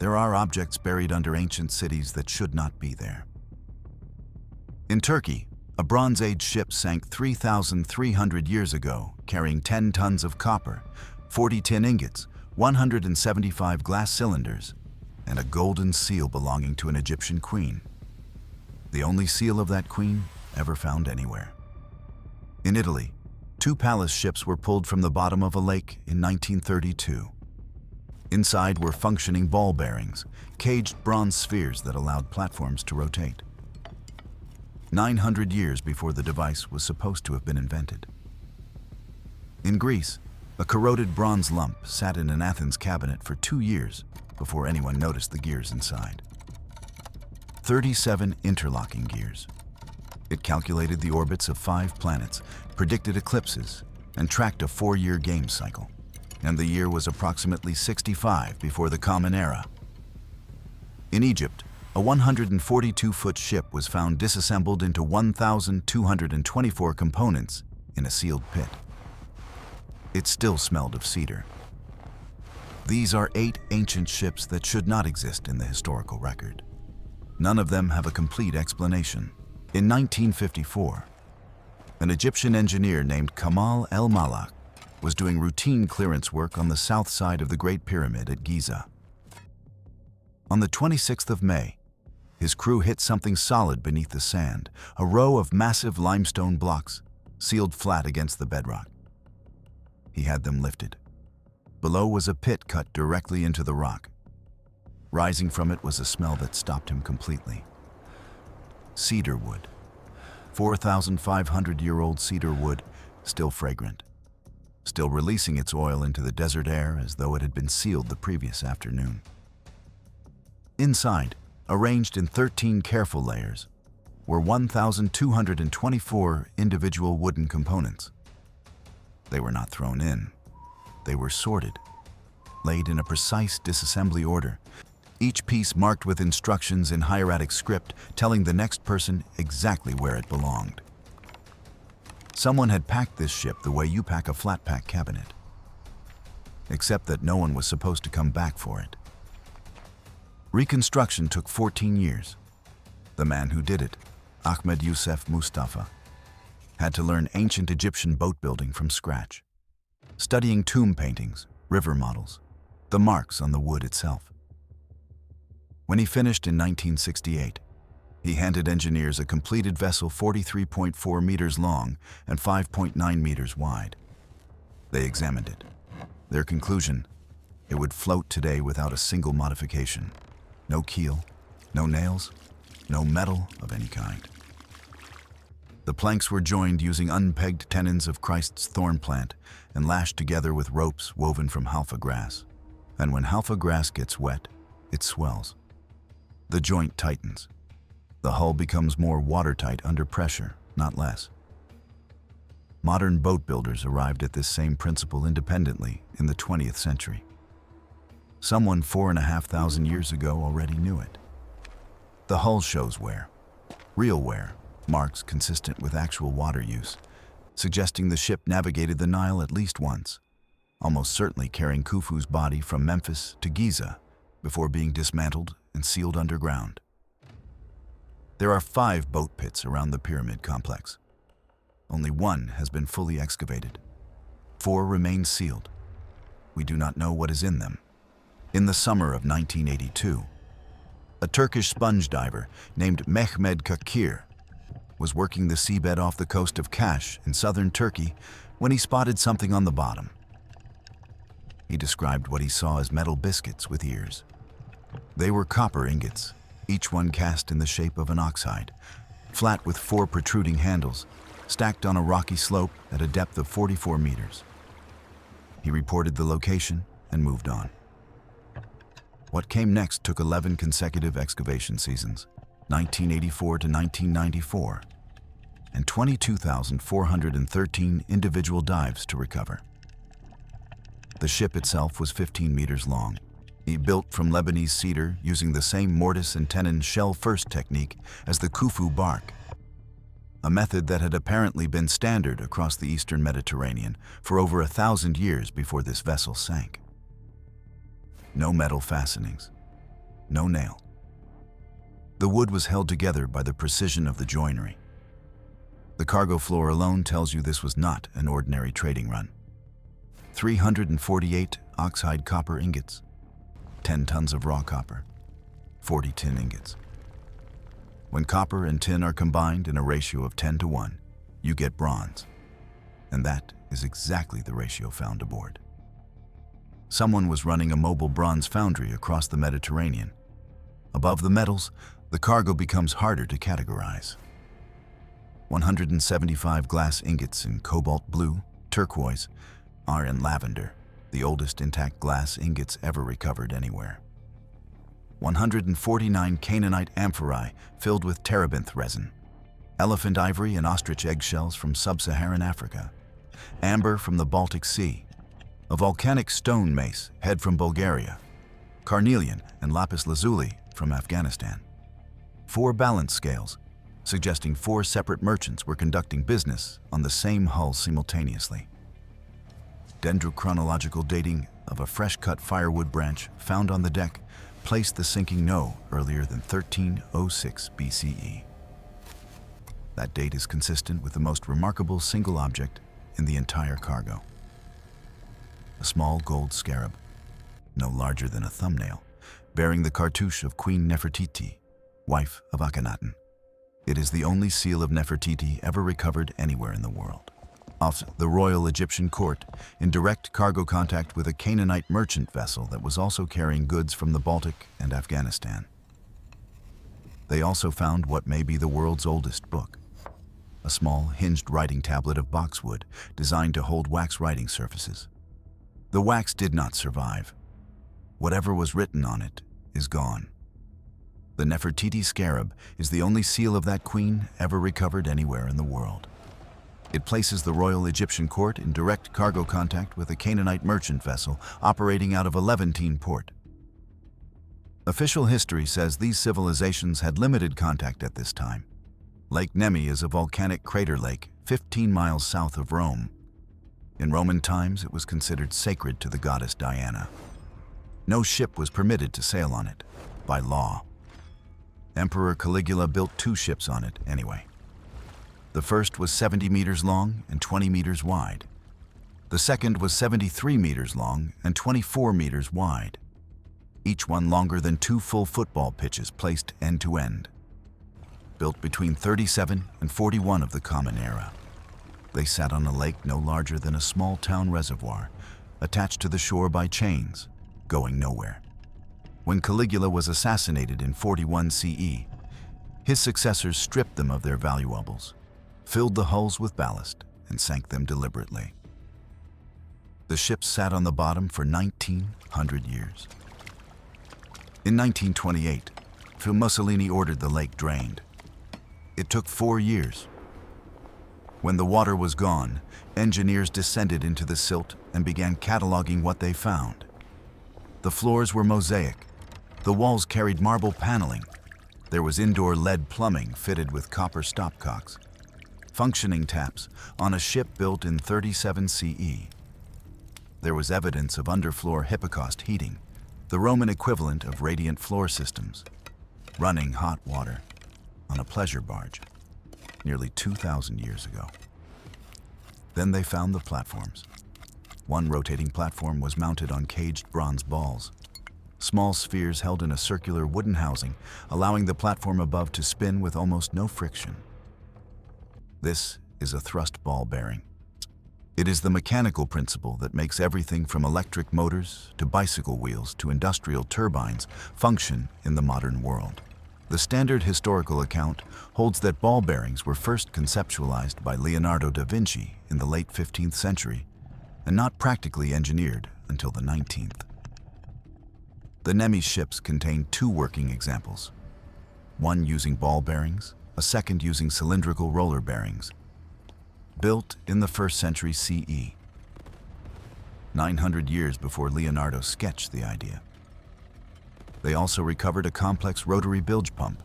there are objects buried under ancient cities that should not be there. In Turkey, a Bronze Age ship sank 3,300 years ago, carrying 10 tons of copper, 40 tin ingots, 175 glass cylinders, and a golden seal belonging to an Egyptian queen. The only seal of that queen ever found anywhere. In Italy, 2 palace ships were pulled from the bottom of a lake in 1932. Inside were functioning ball bearings, caged bronze spheres that allowed platforms to rotate. 900 years before the device was supposed to have been invented. In Greece, a corroded bronze lump sat in an Athens cabinet for 2 years before anyone noticed the gears inside. 37 interlocking gears. It calculated the orbits of 5 planets, predicted eclipses, and tracked a 4-year game cycle. And the year was approximately 65 before the Common Era. In Egypt, a 142-foot ship was found disassembled into 1,224 components in a sealed pit. It still smelled of cedar. These are 8 ancient ships that should not exist in the historical record. None of them have a complete explanation. In 1954, an Egyptian engineer named Kamal El-Malak was doing routine clearance work on the south side of the Great Pyramid at Giza. On the 26th of May, his crew hit something solid beneath the sand, a row of massive limestone blocks sealed flat against the bedrock. He had them lifted. Below was a pit cut directly into the rock. Rising from it was a smell that stopped him completely. Cedar wood. 4,500-year-old cedar wood, still fragrant. Still releasing its oil into the desert air as though it had been sealed the previous afternoon. Inside, arranged in 13 careful layers, were 1,224 individual wooden components. They were not thrown in. They were sorted, laid in a precise disassembly order, each piece marked with instructions in hieratic script telling the next person exactly where it belonged. Someone had packed this ship the way you pack a flat-pack cabinet, except that no one was supposed to come back for it. Reconstruction took 14 years. The man who did it, Ahmed Youssef Mustafa, had to learn ancient Egyptian boat building from scratch, studying tomb paintings, river models, the marks on the wood itself. When he finished in 1968, he handed engineers a completed vessel 43.4 meters long and 5.9 meters wide. They examined it. Their conclusion, it would float today without a single modification. No keel, no nails, no metal of any kind. The planks were joined using unpegged tenons of Christ's thorn plant and lashed together with ropes woven from halfa grass. And when halfa grass gets wet, it swells. The joint tightens. The hull becomes more watertight under pressure, not less. Modern boat builders arrived at this same principle independently in the 20th century. Someone 4,500 years ago already knew it. The hull shows wear, real wear, marks consistent with actual water use, suggesting the ship navigated the Nile at least once, almost certainly carrying Khufu's body from Memphis to Giza before being dismantled and sealed underground. There are 5 boat pits around the pyramid complex. Only 1 has been fully excavated. 4 remain sealed. We do not know what is in them. In the summer of 1982, a Turkish sponge diver named Mehmed Kakir was working the seabed off the coast of Kaş in southern Turkey when he spotted something on the bottom. He described what he saw as metal biscuits with ears. They were copper ingots, each one cast in the shape of an oxhide, flat with 4 protruding handles, stacked on a rocky slope at a depth of 44 meters. He reported the location and moved on. What came next took 11 consecutive excavation seasons, 1984 to 1994, and 22,413 individual dives to recover. The ship itself was 15 meters long. Built from Lebanese cedar using the same mortise and tenon shell-first technique as the Khufu barque, a method that had apparently been standard across the eastern Mediterranean for over 1,000 years before this vessel sank. No metal fastenings, no nail. The wood was held together by the precision of the joinery. The cargo floor alone tells you this was not an ordinary trading run. 348 oxide copper ingots, 10 tons of raw copper, 40 tin ingots. When copper and tin are combined in a ratio of 10 to 1, you get bronze. And that is exactly the ratio found aboard. Someone was running a mobile bronze foundry across the Mediterranean. Above the metals, the cargo becomes harder to categorize. 175 glass ingots in cobalt blue, turquoise, are in lavender, the oldest intact glass ingots ever recovered anywhere. 149 Canaanite amphorae filled with terebinth resin, elephant ivory and ostrich eggshells from sub-Saharan Africa, amber from the Baltic Sea, a volcanic stone mace head from Bulgaria, carnelian and lapis lazuli from Afghanistan. 4 balance scales, suggesting 4 separate merchants were conducting business on the same hull simultaneously. Dendrochronological dating of a fresh-cut firewood branch found on the deck placed the sinking no earlier than 1306 BCE. That date is consistent with the most remarkable single object in the entire cargo. A small gold scarab, no larger than a thumbnail, bearing the cartouche of Queen Nefertiti, wife of Akhenaten. It is the only seal of Nefertiti ever recovered anywhere in the world. Off the Royal Egyptian Court, in direct cargo contact with a Canaanite merchant vessel that was also carrying goods from the Baltic and Afghanistan. They also found what may be the world's oldest book, a small hinged writing tablet of boxwood designed to hold wax writing surfaces. The wax did not survive. Whatever was written on it is gone. The Nefertiti scarab is the only seal of that queen ever recovered anywhere in the world. It places the Royal Egyptian Court in direct cargo contact with a Canaanite merchant vessel operating out of Levantine port. Official history says these civilizations had limited contact at this time. Lake Nemi is a volcanic crater lake 15 miles south of Rome. In Roman times, it was considered sacred to the goddess Diana. No ship was permitted to sail on it, by law. Emperor Caligula built 2 ships on it anyway. The first was 70 meters long and 20 meters wide. The second was 73 meters long and 24 meters wide, each one longer than 2 full football pitches placed end to end. Built between 37 and 41 of the Common Era. They sat on a lake no larger than a small town reservoir, attached to the shore by chains, going nowhere. When Caligula was assassinated in 41 CE, his successors stripped them of their valuables, filled the hulls with ballast, and sank them deliberately. The ships sat on the bottom for 1,900 years. In 1928, Mussolini ordered the lake drained. It took 4 years. When the water was gone, engineers descended into the silt and began cataloging what they found. The floors were mosaic. The walls carried marble paneling. There was indoor lead plumbing fitted with copper stopcocks. Functioning taps on a ship built in 37 CE. There was evidence of underfloor hypocaust heating, the Roman equivalent of radiant floor systems, running hot water on a pleasure barge nearly 2,000 years ago. Then they found the platforms. One rotating platform was mounted on caged bronze balls, small spheres held in a circular wooden housing, allowing the platform above to spin with almost no friction. This is a thrust ball bearing. It is the mechanical principle that makes everything from electric motors to bicycle wheels to industrial turbines function in the modern world. The standard historical account holds that ball bearings were first conceptualized by Leonardo da Vinci in the late 15th century and not practically engineered until the 19th. The Nemi ships contain 2 working examples, one using ball bearings, a second using cylindrical roller bearings, built in the 1st century CE, 900 years before Leonardo sketched the idea. They also recovered a complex rotary bilge pump,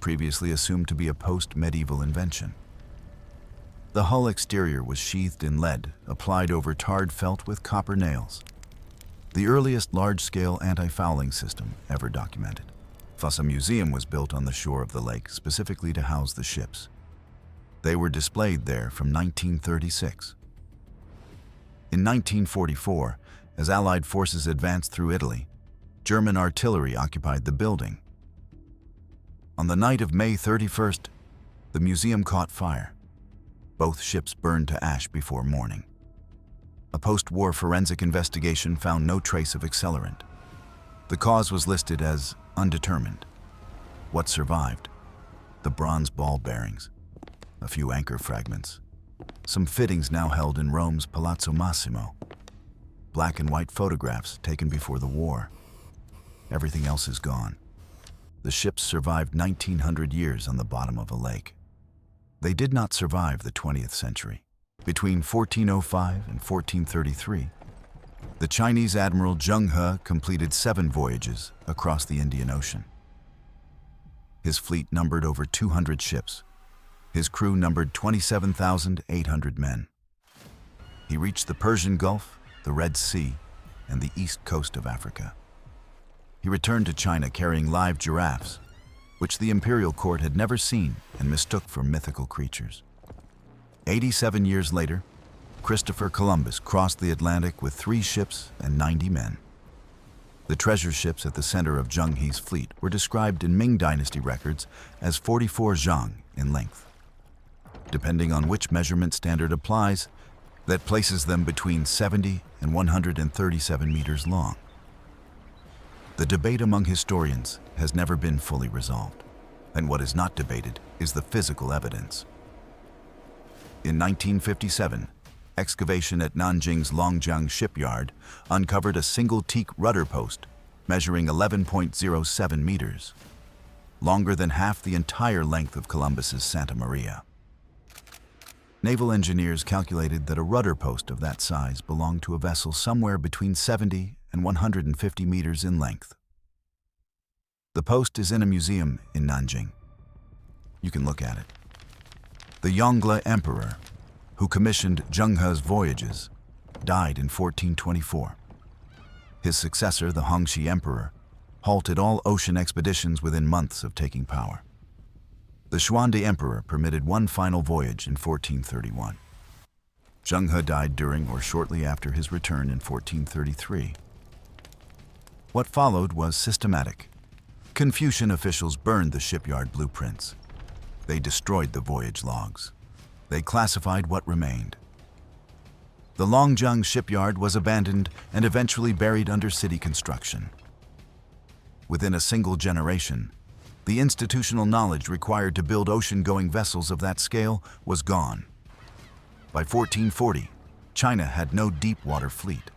previously assumed to be a post-medieval invention. The hull exterior was sheathed in lead, applied over tarred felt with copper nails, the earliest large-scale anti-fouling system ever documented. Thus, a museum was built on the shore of the lake specifically to house the ships. They were displayed there from 1936. In 1944, as Allied forces advanced through Italy, German artillery occupied the building. On the night of May 31st, the museum caught fire. Both ships burned to ash before morning. A post-war forensic investigation found no trace of accelerant. The cause was listed as undetermined. What survived? The bronze ball bearings, a few anchor fragments, some fittings now held in Rome's Palazzo Massimo, black and white photographs taken before the war. Everything else is gone. The ships survived 1900 years on the bottom of a lake. They did not survive the 20th century. Between 1405 and 1433, the Chinese Admiral Zheng He completed 7 voyages across the Indian Ocean. His fleet numbered over 200 ships. His crew numbered 27,800 men. He reached the Persian Gulf, the Red Sea, and the east coast of Africa. He returned to China carrying live giraffes, which the imperial court had never seen and mistook for mythical creatures. 87 years later, Christopher Columbus crossed the Atlantic with 3 ships and 90 men. The treasure ships at the center of Zheng He's fleet were described in Ming Dynasty records as 44 zhang in length. Depending on which measurement standard applies, that places them between 70 and 137 meters long. The debate among historians has never been fully resolved, and what is not debated is the physical evidence. In 1957, excavation at Nanjing's Longjiang shipyard uncovered a single teak rudder post measuring 11.07 meters, longer than half the entire length of Columbus's Santa Maria. Naval engineers calculated that a rudder post of that size belonged to a vessel somewhere between 70 and 150 meters in length. The post is in a museum in Nanjing. You can look at it. The Yongle Emperor, who commissioned Zheng He's voyages, died in 1424. His successor, the Hongxi Emperor, halted all ocean expeditions within months of taking power. The Xuande Emperor permitted one final voyage in 1431. Zheng He died during or shortly after his return in 1433. What followed was systematic. Confucian officials burned the shipyard blueprints. They destroyed the voyage logs. They classified what remained. The Longjiang shipyard was abandoned and eventually buried under city construction. Within a single generation, the institutional knowledge required to build ocean-going vessels of that scale was gone. By 1440, China had no deep-water fleet.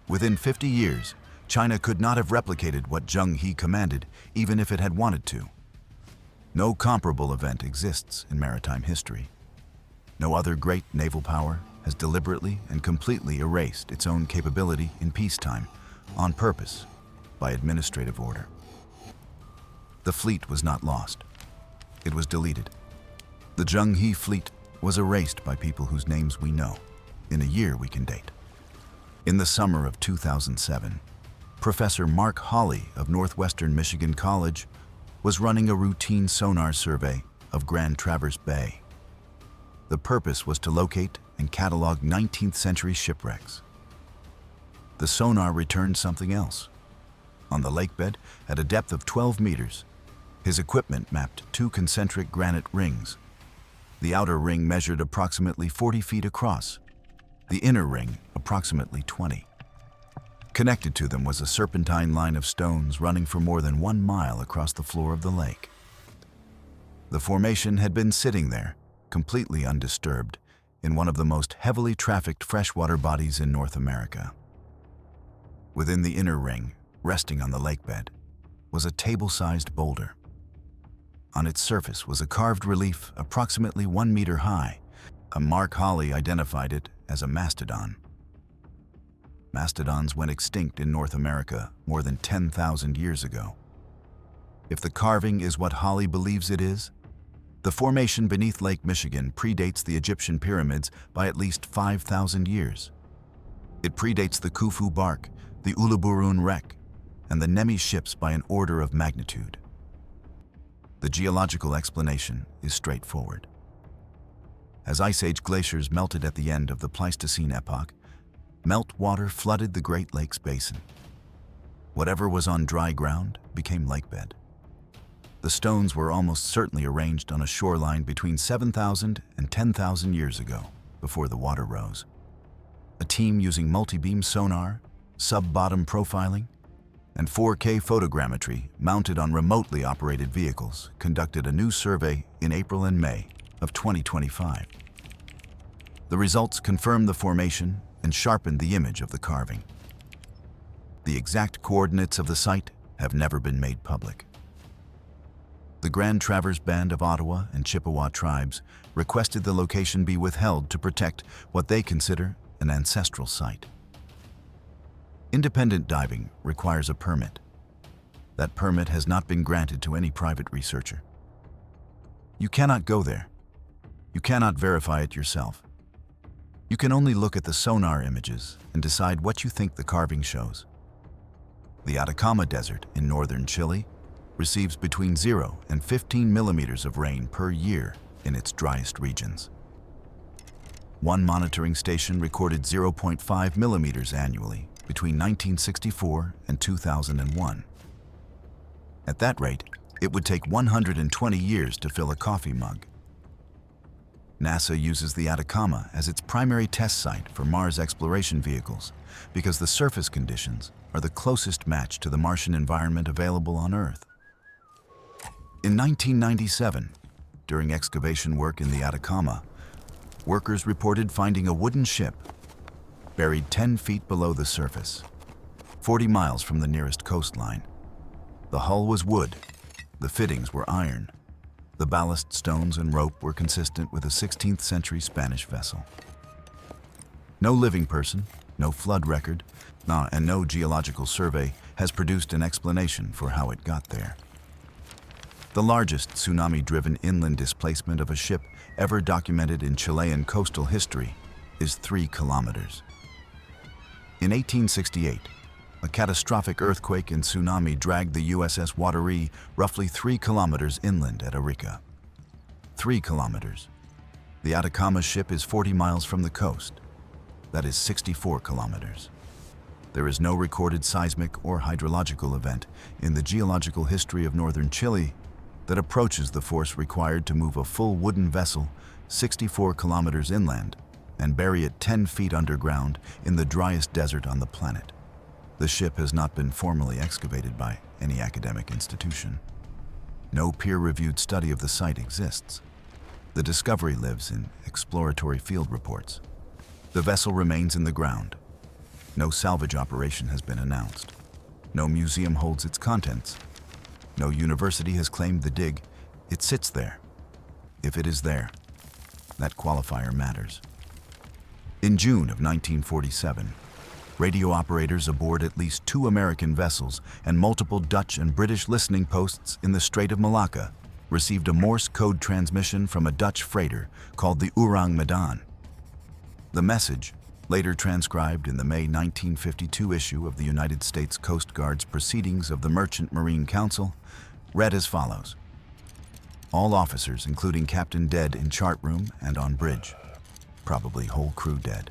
Within 50 years, China could not have replicated what Zheng He commanded, even if it had wanted to. No comparable event exists in maritime history. No other great naval power has deliberately and completely erased its own capability in peacetime, on purpose, by administrative order. The fleet was not lost. It was deleted. The Zheng He fleet was erased by people whose names we know, in a year we can date. In the summer of 2007, Professor Mark Hawley of Northwestern Michigan College was running a routine sonar survey of Grand Traverse Bay. The purpose was to locate and catalog 19th century shipwrecks. The sonar returned something else. On the lakebed, at a depth of 12 meters, his equipment mapped 2 concentric granite rings. The outer ring measured approximately 40 feet across, the inner ring approximately 20. Connected to them was a serpentine line of stones running for more than 1 mile across the floor of the lake. The formation had been sitting there, completely undisturbed, in one of the most heavily trafficked freshwater bodies in North America. Within the inner ring, resting on the lakebed, was a table-sized boulder. On its surface was a carved relief approximately 1 meter high. Mark Hawley identified it as a mastodon. Mastodons went extinct in North America more than 10,000 years ago. If the carving is what Hawley believes it is, the formation beneath Lake Michigan predates the Egyptian pyramids by at least 5,000 years. It predates the Khufu barque, the Uluburun wreck, and the Nemi ships by an order of magnitude. The geological explanation is straightforward. As Ice Age glaciers melted at the end of the Pleistocene epoch, meltwater flooded the Great Lakes basin. Whatever was on dry ground became lakebed. The stones were almost certainly arranged on a shoreline between 7,000 and 10,000 years ago, before the water rose. A team using multi-beam sonar, sub-bottom profiling, and 4K photogrammetry mounted on remotely operated vehicles conducted a new survey in April and May of 2025. The results confirmed the formation and sharpened the image of the carving. The exact coordinates of the site have never been made public. The Grand Traverse Band of Ottawa and Chippewa tribes requested the location be withheld to protect what they consider an ancestral site. Independent diving requires a permit. That permit has not been granted to any private researcher. You cannot go there. You cannot verify it yourself. You can only look at the sonar images and decide what you think the carving shows. The Atacama Desert in northern Chile receives between 0 and 15 millimeters of rain per year in its driest regions. One monitoring station recorded 0.5 millimeters annually between 1964 and 2001. At that rate, it would take 120 years to fill a coffee mug. NASA uses the Atacama as its primary test site for Mars exploration vehicles because the surface conditions are the closest match to the Martian environment available on Earth. In 1997, during excavation work in the Atacama, workers reported finding a wooden ship buried 10 feet below the surface, 40 miles from the nearest coastline. The hull was wood, the fittings were iron. The ballast stones and rope were consistent with a 16th century Spanish vessel. No living person, no flood record, and no geological survey has produced an explanation for how it got there. The largest tsunami-driven inland displacement of a ship ever documented in Chilean coastal history is 3 kilometers. In 1868, a catastrophic earthquake and tsunami dragged the USS Wateree roughly 3 kilometers inland at Arica. 3 kilometers. The Atacama ship is 40 miles from the coast. That is 64 kilometers. There is no recorded seismic or hydrological event in the geological history of northern Chile that approaches the force required to move a full wooden vessel 64 kilometers inland and bury it 10 feet underground in the driest desert on the planet. The ship has not been formally excavated by any academic institution. No peer-reviewed study of the site exists. The discovery lives in exploratory field reports. The vessel remains in the ground. No salvage operation has been announced. No museum holds its contents. No university has claimed the dig. It sits there. If it is there, that qualifier matters. In June of 1947, radio operators aboard at least 2 American vessels and multiple Dutch and British listening posts in the Strait of Malacca received a Morse code transmission from a Dutch freighter called the Ourang Medan. The message, later transcribed in the May 1952 issue of the United States Coast Guard's Proceedings of the Merchant Marine Council, read as follows: all officers, including captain, dead in chart room and on bridge. Probably whole crew dead.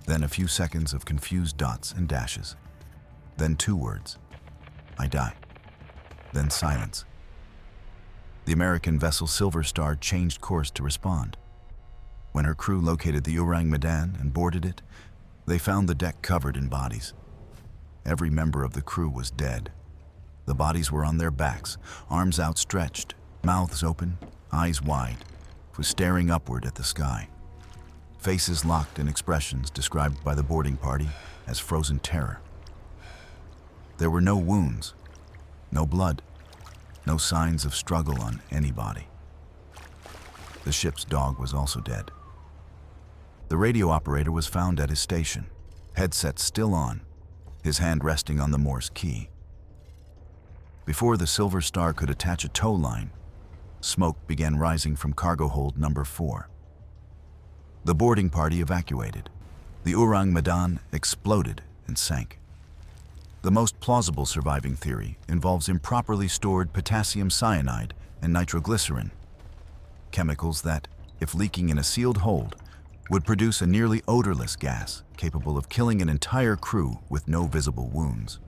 Then a few seconds of confused dots and dashes. Then 2 words: I die. Then silence. The American vessel Silver Star changed course to respond. When her crew located the Ourang Medan and boarded it, they found the deck covered in bodies. Every member of the crew was dead. The bodies were on their backs, arms outstretched, mouths open, eyes wide, staring upward at the sky. Faces locked in expressions described by the boarding party as frozen terror. There were no wounds, no blood, no signs of struggle on any body. The ship's dog was also dead. The radio operator was found at his station, headset still on, his hand resting on the Morse key. Before the Silver Star could attach a tow line, smoke began rising from cargo hold number 4. The boarding party evacuated. The Ourang Medan exploded and sank. The most plausible surviving theory involves improperly stored potassium cyanide and nitroglycerin, chemicals that, if leaking in a sealed hold, would produce a nearly odorless gas capable of killing an entire crew with no visible wounds,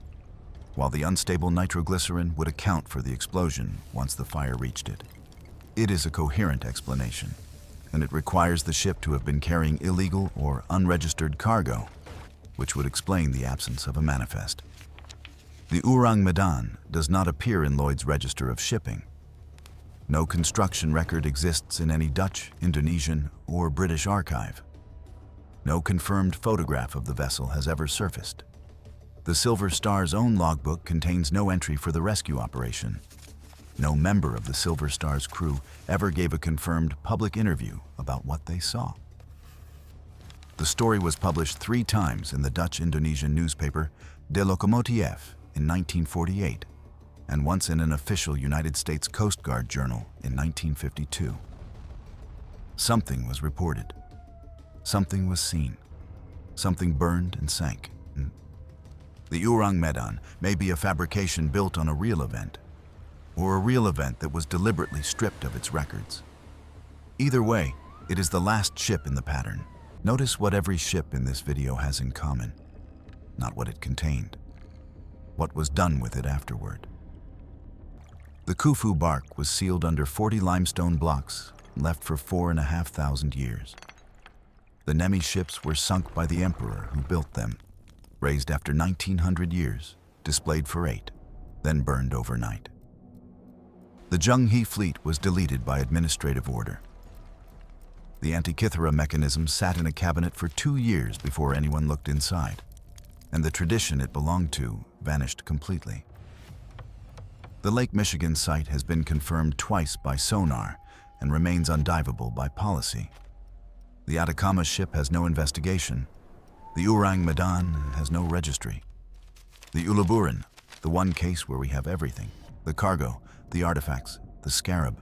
while the unstable nitroglycerin would account for the explosion once the fire reached it. It is a coherent explanation, and it requires the ship to have been carrying illegal or unregistered cargo, which would explain the absence of a manifest. The Ourang Medan does not appear in Lloyd's Register of Shipping. No construction record exists in any Dutch, Indonesian, or British archive. No confirmed photograph of the vessel has ever surfaced. The Silver Star's own logbook contains no entry for the rescue operation. No member of the Silver Star's crew ever gave a confirmed public interview about what they saw. The story was published 3 times in the Dutch-Indonesian newspaper De Locomotief in 1948, and once in an official United States Coast Guard journal in 1952. Something was reported. Something was seen. Something burned and sank. The Ourang Medan may be a fabrication built on a real event, or a real event that was deliberately stripped of its records. Either way, it is the last ship in the pattern. Notice what every ship in this video has in common, not what it contained. What was done with it afterward. The Khufu barque was sealed under 40 limestone blocks and left for 4,500 years. The Nemi ships were sunk by the emperor who built them, raised after 1,900 years, displayed for 8, then burned overnight. The Zheng He fleet was deleted by administrative order. The Antikythera Mechanism sat in a cabinet for 2 years before anyone looked inside, and the tradition it belonged to vanished completely. The Lake Michigan site has been confirmed twice by sonar and remains undivable by policy. The Atacama ship has no investigation. The Ourang Medan has no registry. The Uluburan, the one case where we have everything, the cargo, the artifacts, the scarab,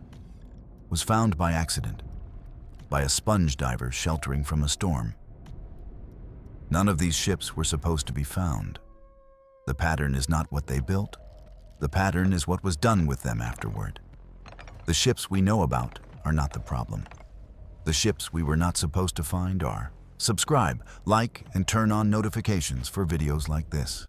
was found by accident, by a sponge diver sheltering from a storm. None of these ships were supposed to be found. The pattern is not what they built. The pattern is what was done with them afterward. The ships we know about are not the problem. The ships we were not supposed to find are. Subscribe, like, and turn on notifications for videos like this.